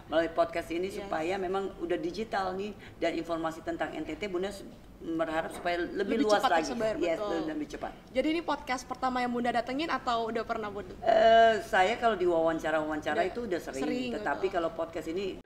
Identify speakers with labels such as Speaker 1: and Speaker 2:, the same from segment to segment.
Speaker 1: melalui podcast ini supaya memang udah digital nih dan informasi tentang NTT Bunda berharap supaya lebih luas
Speaker 2: cepat
Speaker 1: lagi.
Speaker 2: tersebar,
Speaker 1: Yes,
Speaker 2: betul.
Speaker 1: lebih cepat.
Speaker 2: Jadi ini podcast pertama yang Bunda datengin atau udah pernah Bunda?
Speaker 1: Saya kalau di wawancara itu udah
Speaker 2: sering,
Speaker 1: tetapi
Speaker 2: betul.
Speaker 1: kalau podcast ini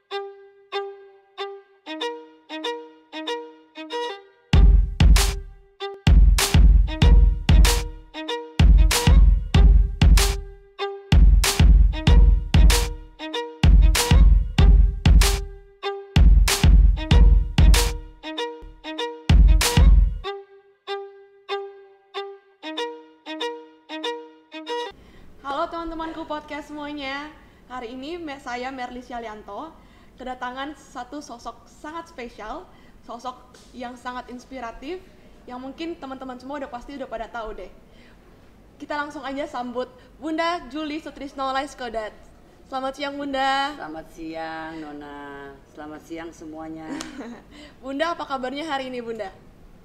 Speaker 2: Halo teman-temanku podcast semuanya. Hari ini saya Merly Syalianto kedatangan satu sosok sangat spesial, sosok yang sangat inspiratif, yang mungkin teman-teman semua udah pada tahu deh. Kita langsung aja sambut Bunda Julie Sutrisno Laiskodat. Selamat siang Bunda.
Speaker 1: Selamat siang Nona, selamat siang semuanya.
Speaker 2: Bunda, apa kabarnya hari ini Bunda?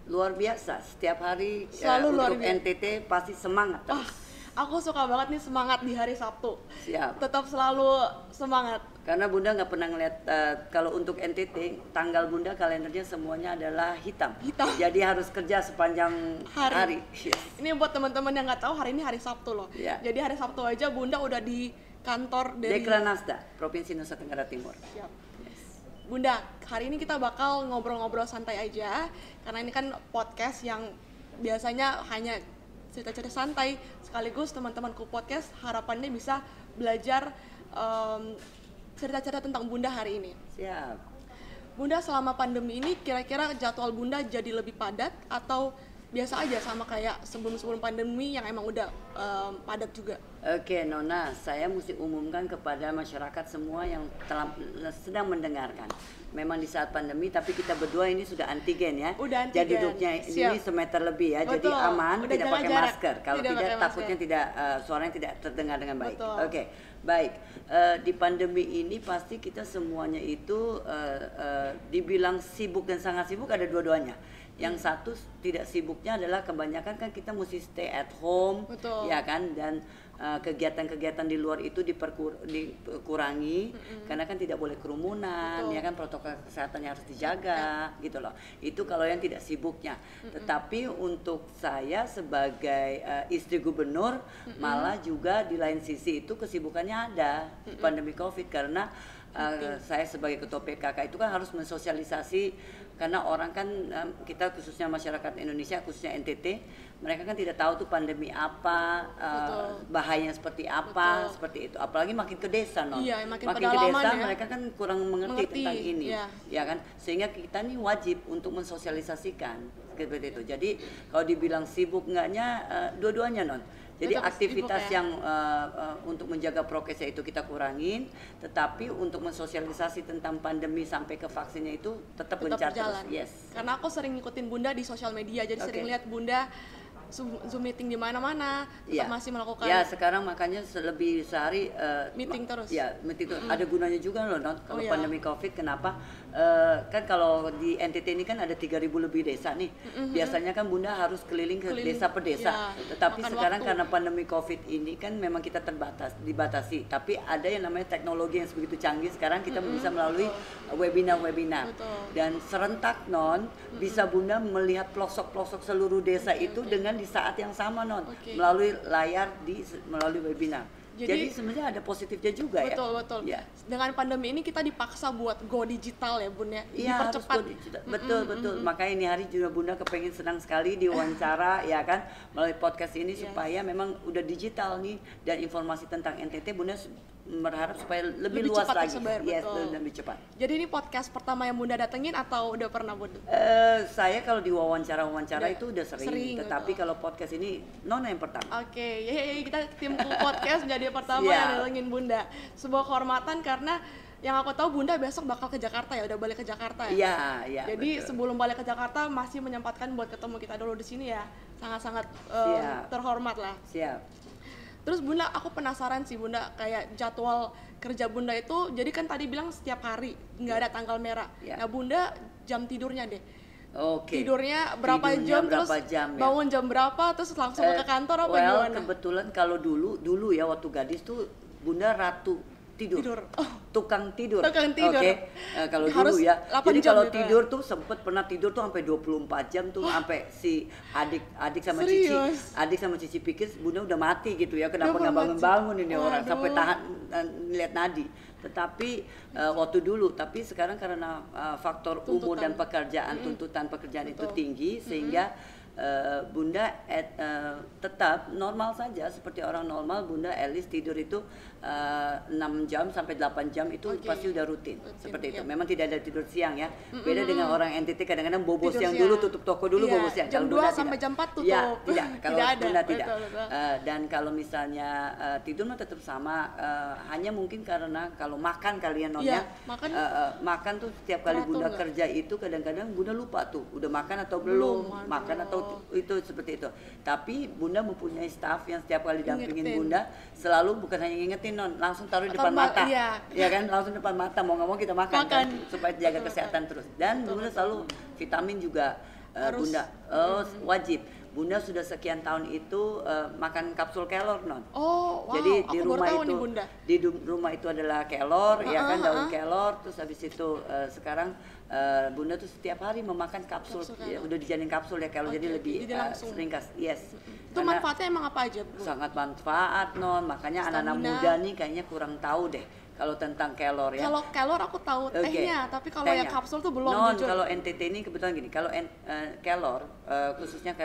Speaker 1: Luar biasa, setiap hari
Speaker 2: Selalu luar
Speaker 1: untuk
Speaker 2: biasa.
Speaker 1: NTT pasti semangat terus.
Speaker 2: Aku suka banget nih semangat di hari Sabtu.
Speaker 1: Siap.
Speaker 2: Tetap selalu semangat.
Speaker 1: Karena Bunda nggak pernah ngeliat kalau untuk NTT tanggal Bunda kalendernya semuanya adalah hitam.
Speaker 2: Hitam.
Speaker 1: Jadi harus kerja sepanjang hari. Yes.
Speaker 2: Ini buat teman-teman yang nggak tahu, hari ini hari Sabtu loh.
Speaker 1: Iya.
Speaker 2: Jadi hari Sabtu aja Bunda udah di kantor dari
Speaker 1: Dekranasda, Provinsi Nusa Tenggara Timur.
Speaker 2: Siap. Bunda, hari ini kita bakal ngobrol-ngobrol santai aja karena ini kan podcast yang biasanya hanya cerita-cerita santai, sekaligus teman-temanku podcast harapannya bisa belajar cerita-cerita tentang Bunda hari ini.
Speaker 1: Siap.
Speaker 2: Bunda, selama pandemi ini kira-kira jadwal Bunda jadi lebih padat atau biasa aja sama kayak sebelum-sebelum pandemi yang emang udah padat juga?
Speaker 1: Oke Nona, saya mesti umumkan kepada masyarakat semua yang sedang mendengarkan. Memang di saat pandemi, tapi kita berdua ini sudah antigen ya.
Speaker 2: Udah antigen.
Speaker 1: Jadi duduknya ini semeter lebih ya,
Speaker 2: Betul.
Speaker 1: jadi aman,
Speaker 2: Udah
Speaker 1: tidak
Speaker 2: jaga
Speaker 1: pakai
Speaker 2: jarak.
Speaker 1: masker. Kalau
Speaker 2: Tidak
Speaker 1: tidak
Speaker 2: pakai
Speaker 1: takutnya
Speaker 2: masker.
Speaker 1: tidak suaranya tidak terdengar dengan baik.
Speaker 2: Betul.
Speaker 1: Oke, baik. Di pandemi ini pasti kita semuanya itu dibilang sibuk dan sangat sibuk, ada dua-duanya. Yang satu tidak sibuknya adalah kebanyakan kan kita mesti stay at home,
Speaker 2: Betul.
Speaker 1: ya kan, dan kegiatan-kegiatan di luar itu dikurangi karena kan tidak boleh kerumunan.
Speaker 2: Betul.
Speaker 1: Ya kan, protokol kesehatannya harus dijaga gitu loh. Itu kalau yang tidak sibuknya. Tetapi untuk saya sebagai istri gubernur malah juga di lain sisi itu kesibukannya ada pandemi Covid karena saya sebagai ketua PKK itu kan harus mensosialisasi karena orang kan kita khususnya masyarakat Indonesia khususnya NTT mereka kan tidak tahu tuh pandemi apa, bahayanya seperti apa, seperti itu. Apalagi makin ke desa, non.
Speaker 2: Iya, makin
Speaker 1: ke desa
Speaker 2: pedalaman ya.
Speaker 1: mereka kan kurang mengerti tentang ini,
Speaker 2: iya.
Speaker 1: ya kan. Sehingga kita nih wajib untuk mensosialisasikan seperti itu. Jadi kalau dibilang sibuk enggaknya, dua-duanya non. Jadi
Speaker 2: Tetap
Speaker 1: aktivitas
Speaker 2: sibuk, ya.
Speaker 1: yang untuk menjaga prokesnya itu kita kurangin, tetapi untuk mensosialisasi tentang pandemi sampai ke vaksinnya itu tetap gencar terus.
Speaker 2: berjalan.
Speaker 1: Yes.
Speaker 2: Karena aku sering ngikutin Bunda di sosial media, jadi sering lihat Bunda Zoom meeting di mana-mana, tetap masih melakukan.
Speaker 1: Ya, sekarang makanya lebih sehari
Speaker 2: Meeting terus.
Speaker 1: Ya, meeting terus. Ada gunanya juga loh, non. Kalau
Speaker 2: iya.
Speaker 1: pandemi Covid, kenapa? Kan kalau di NTT ini kan ada 3.000 lebih desa nih. Biasanya kan Bunda harus keliling ke desa per desa.
Speaker 2: Ya,
Speaker 1: Tetapi
Speaker 2: makan
Speaker 1: sekarang
Speaker 2: waktu.
Speaker 1: karena pandemi Covid ini kan memang kita dibatasi. Tapi ada yang namanya teknologi yang sebegitu canggih. Sekarang kita bisa melalui webinar-webinar. Dan serentak non, bisa Bunda melihat pelosok-pelosok seluruh desa itu dengan di saat yang sama non, melalui layar melalui webinar. Jadi sebenarnya ada positifnya juga ya.
Speaker 2: Betul.
Speaker 1: Ya.
Speaker 2: Dengan pandemi ini kita dipaksa buat go digital ya Bun ya.
Speaker 1: Iya,
Speaker 2: Dipercepat.
Speaker 1: harus go digital. Betul. Makanya ini hari juga Bunda kepengen senang sekali diwawancara ya kan melalui podcast ini supaya memang udah digital nih dan informasi tentang NTT Bunda berharap supaya lebih luas
Speaker 2: cepat
Speaker 1: lagi.
Speaker 2: tersebar,
Speaker 1: Yes,
Speaker 2: betul.
Speaker 1: lebih cepat.
Speaker 2: Jadi ini podcast pertama yang Bunda datengin atau udah pernah Bunda?
Speaker 1: Saya kalau di wawancara itu udah sering, tetapi
Speaker 2: betul.
Speaker 1: kalau podcast ini Nona yang pertama.
Speaker 2: Oke, kita tim podcast menjadi pertama
Speaker 1: Siap.
Speaker 2: yang datengin Bunda. Sebuah kehormatan karena yang aku tahu Bunda besok bakal ke Jakarta ya, udah balik ke Jakarta ya.
Speaker 1: Iya.
Speaker 2: Jadi
Speaker 1: betul.
Speaker 2: sebelum balik ke Jakarta masih menyempatkan buat ketemu kita dulu di sini ya. Sangat-sangat terhormat lah.
Speaker 1: Siap.
Speaker 2: Terus Bunda, aku penasaran sih Bunda, kayak jadwal kerja Bunda itu, jadi kan tadi bilang setiap hari, nggak ada tanggal merah. Nah Bunda, jam tidurnya deh.
Speaker 1: Oke.
Speaker 2: Tidurnya berapa jam, terus
Speaker 1: jam, ya?
Speaker 2: bangun jam berapa, terus langsung ke kantor apa gimana?
Speaker 1: Kebetulan kalau dulu ya waktu gadis tuh Bunda ratu tidur.
Speaker 2: Oh.
Speaker 1: Tukang tidur.
Speaker 2: Tukang tidur.
Speaker 1: Oke. Kalau
Speaker 2: Harus
Speaker 1: dulu ya.
Speaker 2: 8
Speaker 1: Jadi
Speaker 2: jam
Speaker 1: kalau
Speaker 2: gitu ya?
Speaker 1: tidur tuh sempet pernah tidur tuh sampai 24 jam tuh, sampai si adik sama cici.
Speaker 2: Serius?
Speaker 1: Adik sama cici pikir Bunda udah mati gitu ya. Kenapa nggak
Speaker 2: 24
Speaker 1: bangun-bangun ini
Speaker 2: jam?
Speaker 1: orang sampai
Speaker 2: Waduh.
Speaker 1: tahan lihat nadi. Tetapi waktu dulu, tapi sekarang karena faktor umur dan pekerjaan, tuntutan pekerjaan itu
Speaker 2: Betul.
Speaker 1: tinggi, sehingga Bunda tetap normal saja seperti orang normal. Bunda at least tidur itu 6 jam sampai 8 jam itu pasti udah rutin seperti itu.
Speaker 2: ya.
Speaker 1: Memang tidak ada tidur siang ya. Beda dengan orang NTT, kadang-kadang bobo
Speaker 2: Tidur
Speaker 1: siang
Speaker 2: siang.
Speaker 1: dulu, tutup toko dulu,
Speaker 2: Iya,
Speaker 1: bobo siang.
Speaker 2: jam
Speaker 1: Kalau
Speaker 2: 2
Speaker 1: Bunda
Speaker 2: sampai
Speaker 1: tidak.
Speaker 2: jam 4 tutup.
Speaker 1: Ya, tidak. Kalau
Speaker 2: Tidak ada,
Speaker 1: Bunda tidak.
Speaker 2: betul.
Speaker 1: Dan kalau misalnya tidur mah tetap sama, hanya mungkin karena kalau makan kalian
Speaker 2: Iya,
Speaker 1: nonnya,
Speaker 2: makan
Speaker 1: tuh setiap kali
Speaker 2: teratur
Speaker 1: Bunda
Speaker 2: nggak?
Speaker 1: kerja itu kadang-kadang Bunda lupa tuh udah makan atau belum,
Speaker 2: Belum,
Speaker 1: makan atau itu seperti itu. Tapi Bunda mempunyai staff yang setiap kali dampingin
Speaker 2: Ngingetin.
Speaker 1: Bunda, selalu bukan hanya ngingetin non, langsung taruh di depan mata, ya kan, langsung depan mata, mau nggak mau kita makan. Kan? Supaya jaga kesehatan terus. Dan Bunda selalu vitamin juga, Bunda wajib. Bunda sudah sekian tahun itu makan kapsul kelor non.
Speaker 2: Oh, wow.
Speaker 1: Jadi di
Speaker 2: Aku baru
Speaker 1: rumah
Speaker 2: tahu
Speaker 1: itu,
Speaker 2: nih, Bunda.
Speaker 1: di rumah itu adalah kelor, ya kan, daun kelor. Terus habis itu sekarang Bunda tuh setiap hari memakan kapsul, ya, udah dijadiin kapsul ya kelor, jadi lebih sering yes.
Speaker 2: Itu manfaatnya emang apa aja, Bu?
Speaker 1: Sangat manfaat non, makanya anak-anak muda nih kayaknya kurang tahu deh kalau tentang kelor ya.
Speaker 2: Kalau kelor aku tahu tehnya, tapi kalau yang kapsul tuh belum.
Speaker 1: Non, kalau NTT ini kebetulan gini, kalau kelor khususnya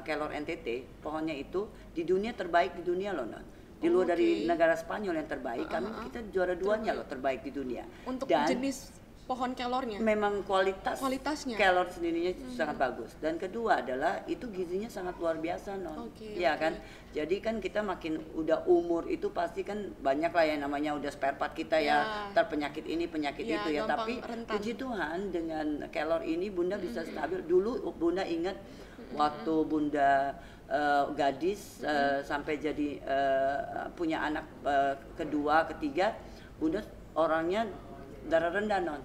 Speaker 1: kelor NTT, pohonnya itu di dunia terbaik di dunia loh non. Di luar dari negara Spanyol yang terbaik, kita juara 2-nya loh terbaik di dunia.
Speaker 2: Untuk
Speaker 1: dan
Speaker 2: jenis pohon kelornya?
Speaker 1: Memang kualitasnya kelor sendirinya sangat bagus. Dan kedua adalah itu gizinya sangat luar biasa non. Iya kan? Jadi kan kita makin udah umur itu pasti kan banyak lah yang namanya udah spare part kita ya, terpenyakit ini penyakit itu ya. Tapi puji Tuhan dengan kelor ini Bunda bisa stabil. Dulu Bunda ingat waktu Bunda gadis sampai jadi punya anak kedua, ketiga, Bunda orangnya darah rendah non.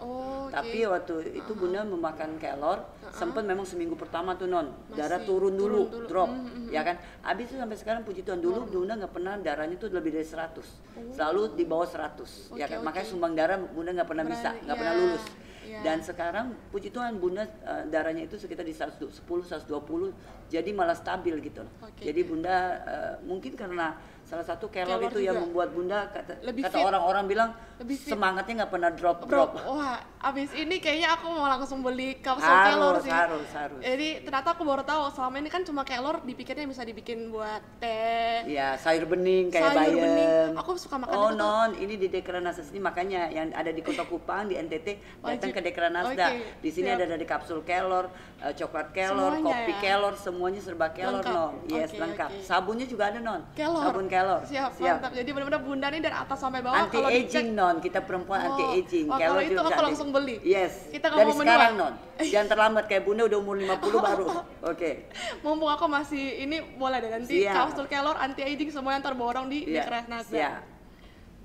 Speaker 1: Tapi waktu itu Bunda memakan kelor, sempat memang seminggu pertama tuh non, darah turun dulu, drop, ya kan. Habis itu sampai sekarang puji Tuhan, dulu Bunda nggak pernah darahnya tuh lebih dari 100, selalu di bawah 100, ya kan. Makanya sumbang darah Bunda nggak pernah bisa, nggak pernah lulus. Dan sekarang puji Tuhan Bunda darahnya itu sekitar di 110, 120, jadi malah stabil gitu. Jadi Bunda mungkin karena salah satu kelor itu yang membuat Bunda kata orang-orang bilang semangatnya nggak pernah drop.
Speaker 2: Wah, abis ini kayaknya aku mau langsung beli kapsul kelor sih.
Speaker 1: Harus.
Speaker 2: Jadi ternyata aku baru tahu selama ini kan cuma kelor dipikirnya bisa dibikin buat teh.
Speaker 1: Iya, sayur bening kayak
Speaker 2: sayur
Speaker 1: bayam.
Speaker 2: bening. Aku suka makan itu.
Speaker 1: Non, ini di Dekranasda ini makanya yang ada di Kota Kupang di NTT datang ke Dekranasda. Di sini ada dari kapsul kelor, coklat kelor, kopi kelor, semuanya serba kelor non. Yes, lengkap. Sabunnya juga ada non. Sabun kelor.
Speaker 2: Siap. Mantap. Jadi benar-benar Bunda nih dari atas sampai bawah
Speaker 1: anti aging non, kita perempuan anti aging.
Speaker 2: Kalau itu aku langsung beli.
Speaker 1: Yes.
Speaker 2: Kita
Speaker 1: dari
Speaker 2: mau
Speaker 1: sekarang non. Jangan terlambat kayak Bunda udah umur 50 baru. Oke.
Speaker 2: Mumpung aku masih ini boleh deh nanti kapsul kelor anti aging semua yang terborong di Dekranasda.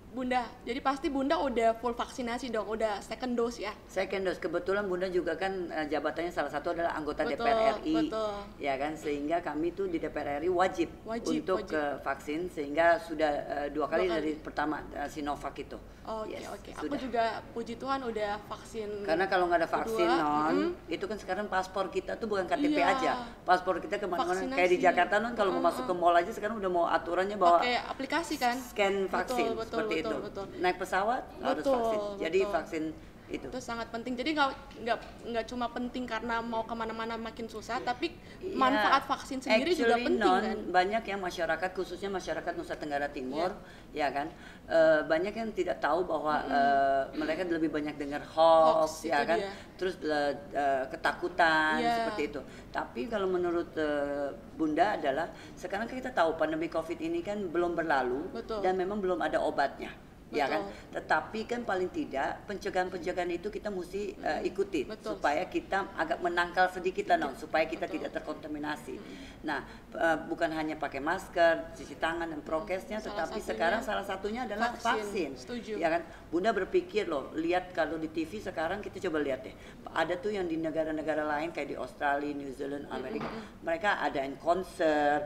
Speaker 2: Bunda, jadi pasti Bunda udah full vaksinasi dong, udah second dose ya?
Speaker 1: Second dose, kebetulan Bunda juga kan jabatannya salah satu adalah anggota DPR RI, ya kan, sehingga kami tuh di DPR RI wajib untuk vaksin, sehingga sudah 2 kali dari pertama Sinovac itu.
Speaker 2: Oke. Aku juga puji Tuhan udah vaksin.
Speaker 1: Karena kalau nggak ada vaksin non, itu kan sekarang paspor kita tuh bukan KTP aja, paspor kita kemana-mana. Kayak di Jakarta non, kalau mau masuk ke mall aja sekarang udah mau aturannya bahwa
Speaker 2: pakai aplikasi kan,
Speaker 1: scan vaksin seperti itu. Naik pesawat harus vaksin. Jadi vaksin itu
Speaker 2: sangat penting. Jadi nggak cuma penting karena mau kemana-mana makin susah, tapi manfaat vaksin sendiri juga penting kan.
Speaker 1: Banyak yang masyarakat, khususnya masyarakat Nusa Tenggara Timur, ya kan, banyak yang tidak tahu bahwa mereka lebih banyak dengar hoax, ya kan, terus ketakutan seperti itu. Tapi kalau menurut Bunda adalah sekarang kita tahu pandemi COVID ini kan belum berlalu dan memang belum ada obatnya. Ya kan, tetapi kan paling tidak pencegahan itu kita mesti ikuti supaya kita agak menangkal sedikit lah, supaya kita tidak terkontaminasi. Nah, bukan hanya pakai masker, cuci tangan dan prokesnya, tetapi sekarang salah satunya adalah vaksin. Ya kan, Bunda berpikir loh, lihat kalau di TV sekarang kita coba lihat deh, ada tuh yang di negara-negara lain kayak di Australia, New Zealand, Amerika, mereka adain konser,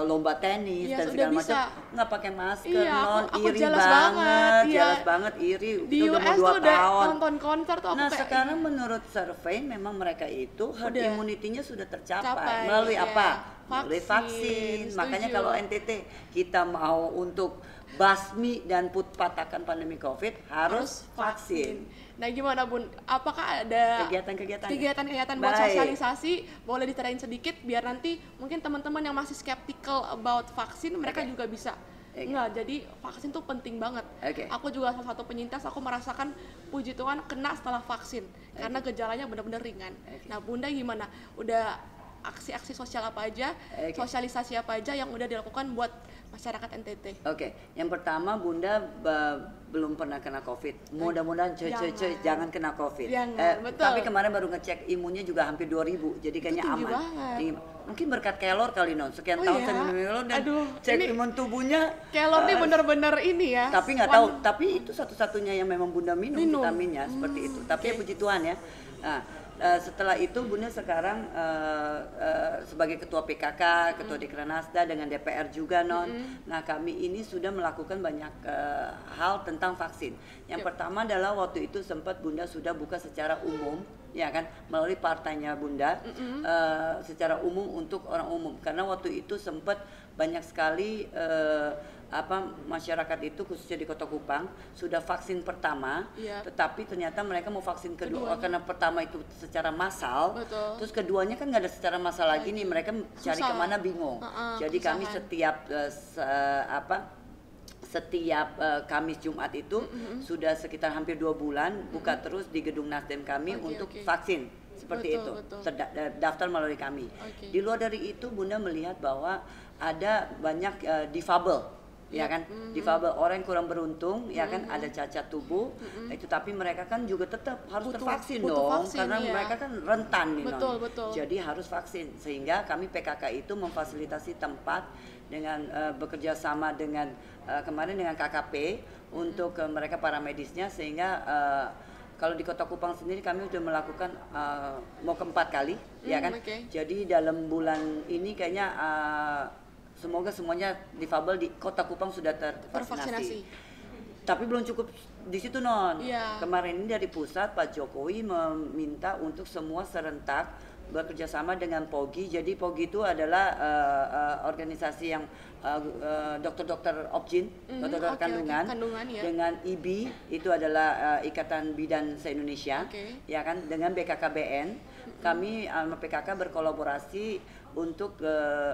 Speaker 1: lomba tenis dan segala macam, nggak pakai masker, non.
Speaker 2: jelas banget, iya.
Speaker 1: jelas banget, iri.
Speaker 2: Di
Speaker 1: Itu udah
Speaker 2: US
Speaker 1: mau 2
Speaker 2: tuh udah
Speaker 1: tahun.
Speaker 2: nonton konser tuh aku
Speaker 1: Nah
Speaker 2: kayak
Speaker 1: sekarang menurut survei memang mereka itu herd
Speaker 2: Udah.
Speaker 1: immunity-nya sudah tercapai.
Speaker 2: Capai,
Speaker 1: Melalui
Speaker 2: iya.
Speaker 1: apa? Melalui
Speaker 2: Vaksin,
Speaker 1: vaksin. Makanya
Speaker 2: setuju.
Speaker 1: kalau NTT kita mau untuk basmi dan patahkan pandemi COVID harus vaksin.
Speaker 2: Nah gimana Bun? Apakah ada
Speaker 1: Kegiatan-kegiatan.
Speaker 2: kegiatan buat
Speaker 1: Baik.
Speaker 2: sosialisasi? Boleh diterain sedikit biar nanti mungkin teman-teman yang masih skeptical about vaksin mereka
Speaker 1: Oke.
Speaker 2: juga bisa.
Speaker 1: Oke.
Speaker 2: Enggak, jadi vaksin tuh penting banget.
Speaker 1: Oke.
Speaker 2: Aku juga salah satu penyintas, aku merasakan puji Tuhan kena setelah vaksin karena gejalanya benar-benar ringan.
Speaker 1: Oke.
Speaker 2: Nah Bunda gimana? Udah aksi-aksi sosial apa aja,
Speaker 1: Oke.
Speaker 2: sosialisasi apa aja yang udah dilakukan buat masyarakat NTT?
Speaker 1: Oke, yang pertama Bunda belum pernah kena COVID. Mudah-mudahan jangan kena COVID.
Speaker 2: Jangan, betul.
Speaker 1: Tapi kemarin baru ngecek imunnya juga hampir 2000, jadi kayaknya
Speaker 2: tinggi
Speaker 1: aman.
Speaker 2: banget.
Speaker 1: Tinggi. Mungkin berkat kelor kali non. Sekian
Speaker 2: Oh
Speaker 1: tahun
Speaker 2: iya?
Speaker 1: saya minum kelor dan
Speaker 2: Aduh,
Speaker 1: cek
Speaker 2: ini
Speaker 1: imun tubuhnya.
Speaker 2: Kelor nih bener-bener ini ya.
Speaker 1: Tapi nggak tahu. Tapi itu satu-satunya yang memang Bunda minum. Vitaminnya seperti itu. Tapi ya puji Tuhan ya. Nah, setelah itu Bunda sekarang sebagai ketua PKK, ketua Dekranasda dengan DPR juga non. Nah kami ini sudah melakukan banyak hal tentang vaksin. Yang pertama adalah waktu itu sempat Bunda sudah buka secara umum, ya kan, melalui partainya Bunda secara umum untuk orang umum. Karena waktu itu sempat banyak sekali masyarakat itu khususnya di Kota Kupang sudah vaksin pertama, tetapi ternyata mereka mau vaksin kedua karena pertama itu secara massal, terus keduanya kan nggak ada secara massal lagi nih, mereka cari kemana bingung. Jadi kami setiap Kamis Jumat itu sudah sekitar hampir 2 bulan buka terus di gedung Nasdem kami untuk vaksin seperti itu, terdaftar melalui kami. Di luar dari itu Bunda melihat bahwa ada banyak difabel, ya kan, difabel, orang yang kurang beruntung, ya kan, ada cacat tubuh, itu tapi mereka kan juga tetap harus tervaksin dong, karena mereka kan rentan nih non. Jadi harus vaksin, sehingga kami PKK itu memfasilitasi tempat dengan bekerja sama dengan kemarin dengan KKP untuk mereka para medisnya, sehingga kalau di Kota Kupang sendiri kami sudah melakukan mau ke-4 kali, ya kan. Jadi dalam bulan ini kayaknya semoga semuanya difabel di Kota Kupang sudah tervaksinasi. Tapi belum cukup di situ non. Kemarin ini dari pusat Pak Jokowi meminta untuk semua serentak bekerjasama dengan POGI. Jadi POGI itu adalah organisasi yang dokter-dokter Opjin, dokter-dokter kandungan, dengan IBI itu adalah Ikatan Bidan se-Indonesia, ya kan, dengan BKKBN. Kami sama PKK berkolaborasi untuk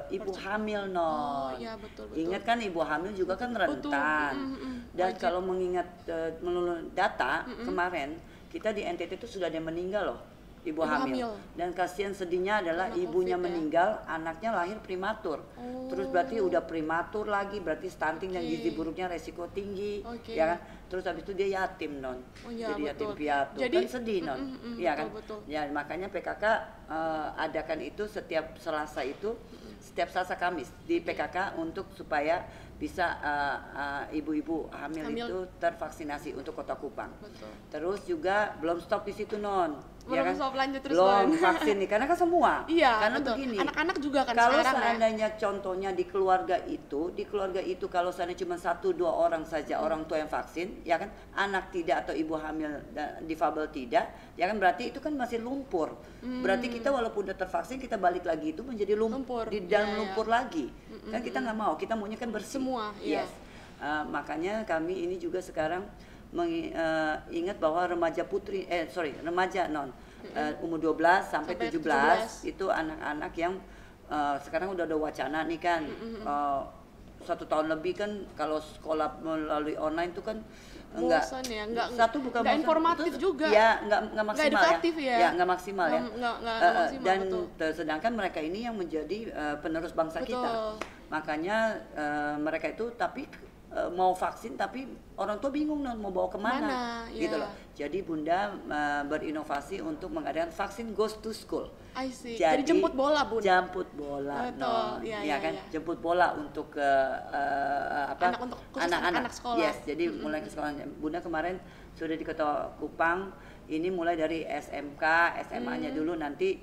Speaker 1: ibu hamil non. Ingat kan ibu hamil juga kan rentan. Dan kalau mengingat menurut data kemarin kita di NTT itu sudah ada yang meninggal loh, ibu hamil. Dan kasihan sedihnya adalah ibunya meninggal, anaknya lahir prematur. Terus berarti udah prematur lagi, berarti stunting dan gizi buruknya resiko tinggi, ya kan. Terus habis itu dia yatim non, jadi yatim piatu, kan sedih non, ya kan. Ya makanya PKK adakan itu setiap Selasa itu, setiap Selasa Kamis di PKK untuk supaya bisa ibu-ibu hamil itu tervaksinasi untuk Kota Kupang. Terus juga belum stop di situ non, ya kan? Belum vaksin nih, karena kan semua. Karena begini,
Speaker 2: anak-anak juga kan
Speaker 1: kalau
Speaker 2: sekarang
Speaker 1: seandainya contohnya di keluarga itu kalau seandainya cuma 1-2 orang saja orang tua yang vaksin, ya kan, anak tidak atau ibu hamil difabel tidak, ya kan, berarti itu kan masih lumpur. Berarti kita walaupun udah tervaksin kita balik lagi itu menjadi lumpur di dalam lumpur lagi. Kan kita nggak mau, kita maunya kan bersih. Makanya kami ini juga sekarang ingat bahwa remaja non umur 12 sampai 17 itu anak-anak yang sekarang udah ada wacana nih kan, 1 tahun lebih kan kalau sekolah melalui online itu kan enggak
Speaker 2: informatif juga,
Speaker 1: enggak maksimal, enggak maksimal ya. Dan sedangkan mereka ini yang menjadi penerus bangsa kita. Makanya mereka itu tapi mau vaksin tapi orang tua bingung mau bawa kemana, gitu loh. Jadi Bunda berinovasi untuk mengadakan vaksin goes to school.
Speaker 2: Jadi jemput bola Bun.
Speaker 1: Jemput bola, kan, jemput bola untuk anak-anak
Speaker 2: sekolah.
Speaker 1: Jadi mulai ke sekolah. Bunda kemarin sudah di Kota Kupang, ini mulai dari SMK, SMA-nya dulu, nanti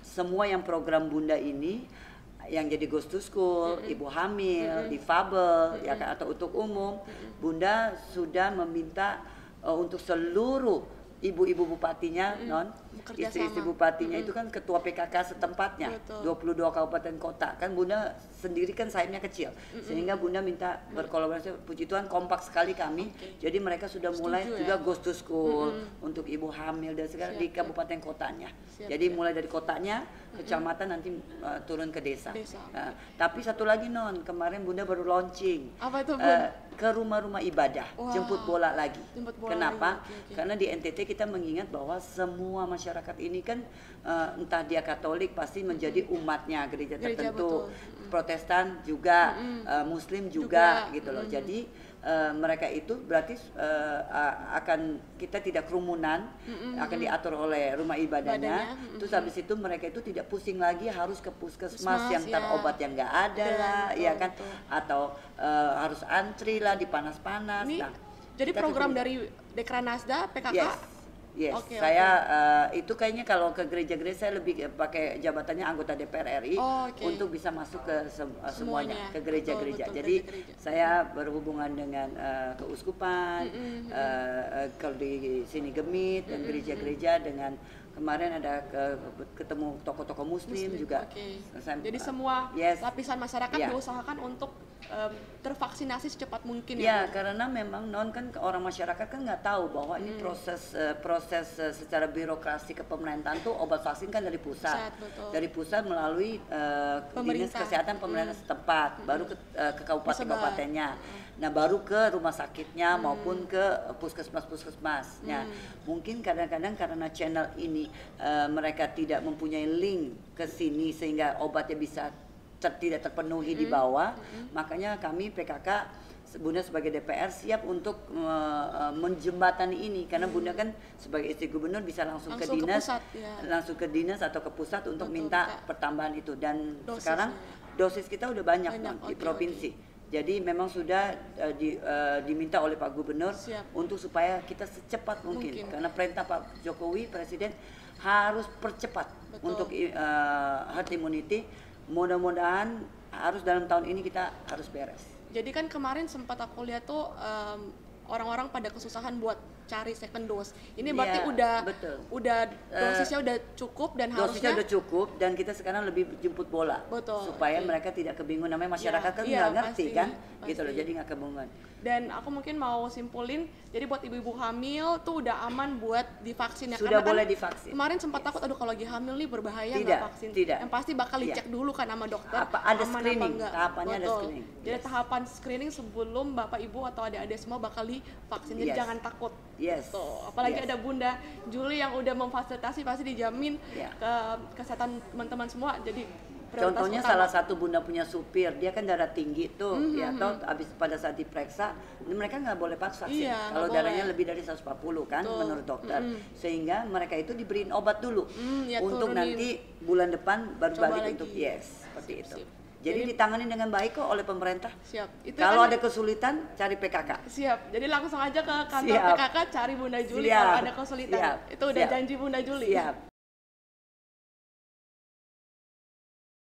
Speaker 1: semua yang program Bunda ini yang jadi goes to school, ibu hamil, difabel, ya kan, atau untuk umum, Bunda sudah meminta untuk seluruh ibu-ibu bupatinya, non,
Speaker 2: Bekerja
Speaker 1: istri-istri
Speaker 2: sama.
Speaker 1: bupatinya itu kan ketua PKK setempatnya,
Speaker 2: Betul.
Speaker 1: 22 kabupaten kota, kan Bunda sendiri kan sayapnya kecil, sehingga Bunda minta berkolaborasi. Puji Tuhan kompak sekali kami, jadi mereka sudah mulai
Speaker 2: Setuju,
Speaker 1: juga
Speaker 2: ya?
Speaker 1: goes to school untuk ibu hamil dan segala di kabupaten kotanya. Jadi mulai dari kotanya, kecamatan, nanti turun ke desa. Nah, tapi satu lagi, non, kemarin Bunda baru launching
Speaker 2: Apa itu, Bun?
Speaker 1: ke rumah-rumah ibadah,
Speaker 2: Wah.
Speaker 1: jemput bola lagi.
Speaker 2: Jemput bola
Speaker 1: Kenapa?
Speaker 2: lagi, oke.
Speaker 1: Karena di NTT kita mengingat bahwa semua masyarakat ini kan entah dia Katolik pasti menjadi umatnya gereja
Speaker 2: Gereja,
Speaker 1: tertentu,
Speaker 2: betul.
Speaker 1: Protestan juga, Muslim juga,
Speaker 2: Juga.
Speaker 1: gitu loh. Jadi mereka itu berarti akan kita tidak kerumunan, akan diatur oleh rumah ibadahnya. Terus habis itu mereka itu tidak pusing lagi harus ke puskesmas yang
Speaker 2: ya.
Speaker 1: obat yang nggak ada lah,
Speaker 2: Betul,
Speaker 1: ya kan,
Speaker 2: betul.
Speaker 1: atau harus antri lah di panas-panas.
Speaker 2: Ini
Speaker 1: Nah,
Speaker 2: jadi
Speaker 1: kita
Speaker 2: program
Speaker 1: kebeli-
Speaker 2: dari Dekranasda PKK.
Speaker 1: Yes,
Speaker 2: Oke,
Speaker 1: saya itu kayaknya kalau ke gereja-gereja saya lebih pakai jabatannya anggota DPR RI
Speaker 2: Oh, oke.
Speaker 1: untuk bisa masuk ke semuanya,
Speaker 2: Semuanya.
Speaker 1: ke gereja-gereja.
Speaker 2: Betul,
Speaker 1: Jadi
Speaker 2: gereja-gereja.
Speaker 1: saya berhubungan dengan keuskupan, kalau di sini Gemit dan gereja-gereja, dengan kemarin ada ketemu tokoh-tokoh Muslim juga.
Speaker 2: Oke.
Speaker 1: Saya-
Speaker 2: Jadi semua
Speaker 1: yes.
Speaker 2: lapisan masyarakat
Speaker 1: Iya.
Speaker 2: diusahakan untuk tervaksinasi secepat mungkin
Speaker 1: Ya, karena memang non kan orang masyarakat kan nggak tahu bahwa ini proses secara birokrasi kepemerintahan tuh obat vaksin kan dari pusat,
Speaker 2: Pusat, betul.
Speaker 1: dari pusat melalui dinas
Speaker 2: Pemerintah.
Speaker 1: kesehatan pemerintah setempat, baru ke kabupaten
Speaker 2: Disebar.
Speaker 1: kabupatennya, nah baru ke rumah sakitnya maupun ke puskesmas. Nah, mungkin kadang-kadang karena channel ini mereka tidak mempunyai link ke sini sehingga obatnya bisa tidak terpenuhi di bawah, makanya kami PKK Bunda sebagai DPR siap untuk menjembatani ini, karena Bunda kan sebagai istri gubernur bisa langsung ke
Speaker 2: Langsung ke
Speaker 1: dinas,
Speaker 2: pusat, ya.
Speaker 1: langsung ke dinas atau ke pusat untuk
Speaker 2: Betul,
Speaker 1: minta
Speaker 2: Kak.
Speaker 1: pertambahan itu, dan
Speaker 2: Dosisnya.
Speaker 1: sekarang dosis kita udah banyak,
Speaker 2: Banyak,
Speaker 1: Bang, di
Speaker 2: oke,
Speaker 1: provinsi. Jadi memang sudah diminta oleh Pak Gubernur
Speaker 2: Siap.
Speaker 1: untuk supaya kita secepat mungkin,
Speaker 2: Mungkin.
Speaker 1: karena perintah Pak Jokowi Presiden harus percepat
Speaker 2: Betul.
Speaker 1: untuk herd immunity. Mudah-mudahan harus dalam tahun ini kita harus beres.
Speaker 2: Jadi kan kemarin sempat aku lihat tuh orang-orang pada kesusahan buat cari second dose. Ini berarti
Speaker 1: Iya, betul.
Speaker 2: udah dosisnya udah cukup dan
Speaker 1: Dosisnya
Speaker 2: harusnya
Speaker 1: udah cukup dan kita sekarang lebih jemput bola.
Speaker 2: Betul,
Speaker 1: Supaya
Speaker 2: oke.
Speaker 1: mereka tidak kebingungan, namanya masyarakat kan
Speaker 2: Iya,
Speaker 1: nggak ngerti
Speaker 2: pasti,
Speaker 1: kan, gitu loh,
Speaker 2: pasti.
Speaker 1: jadi nggak kebingungan.
Speaker 2: Dan aku mungkin mau simpulin, jadi buat ibu-ibu hamil tuh udah aman buat divaksin ya.
Speaker 1: Sudah
Speaker 2: Karena
Speaker 1: boleh
Speaker 2: kan
Speaker 1: divaksin.
Speaker 2: Kemarin sempat takut, aduh kalau lagi hamil nih berbahaya
Speaker 1: Tidak,
Speaker 2: nggak vaksin.
Speaker 1: tidak.
Speaker 2: Yang pasti bakal
Speaker 1: Iya.
Speaker 2: dicek dulu kan sama dokter.
Speaker 1: Ada
Speaker 2: aman
Speaker 1: screening,
Speaker 2: apa enggak.
Speaker 1: tahapannya ada
Speaker 2: Betul.
Speaker 1: screening.
Speaker 2: Jadi
Speaker 1: Yes.
Speaker 2: tahapan screening sebelum bapak ibu atau adik-adik semua bakal divaksin. Jadi
Speaker 1: Yes.
Speaker 2: jangan takut.
Speaker 1: Yes.
Speaker 2: Tuh, apalagi
Speaker 1: Yes.
Speaker 2: ada Bunda Juli yang udah memfasilitasi, pasti dijamin
Speaker 1: Ya.
Speaker 2: ke kesehatan teman-teman semua. Jadi prioritas
Speaker 1: Contohnya
Speaker 2: utama.
Speaker 1: salah satu Bunda punya supir, dia kan darah tinggi tuh, ya toh habis pada saat diperiksa, ini mereka nggak boleh vaksin
Speaker 2: Iya,
Speaker 1: kalau
Speaker 2: nggak
Speaker 1: darahnya
Speaker 2: boleh.
Speaker 1: lebih dari 140 kan,
Speaker 2: Betul.
Speaker 1: menurut dokter, sehingga mereka itu diberiin obat dulu
Speaker 2: Ya,
Speaker 1: untuk
Speaker 2: turunin.
Speaker 1: nanti bulan depan baru
Speaker 2: Coba
Speaker 1: balik
Speaker 2: lagi.
Speaker 1: untuk seperti itu.
Speaker 2: Sip.
Speaker 1: Jadi ditangani dengan baik kok oleh pemerintah.
Speaker 2: Siap. Itu
Speaker 1: Kalau
Speaker 2: kan-
Speaker 1: ada kesulitan cari PKK.
Speaker 2: Siap. Jadi langsung aja ke kantor
Speaker 1: Siap.
Speaker 2: PKK cari Bunda Juli
Speaker 1: Siap.
Speaker 2: kalau ada kesulitan.
Speaker 1: Siap.
Speaker 2: Itu udah
Speaker 1: Siap.
Speaker 2: janji Bunda Juli.
Speaker 1: Siap.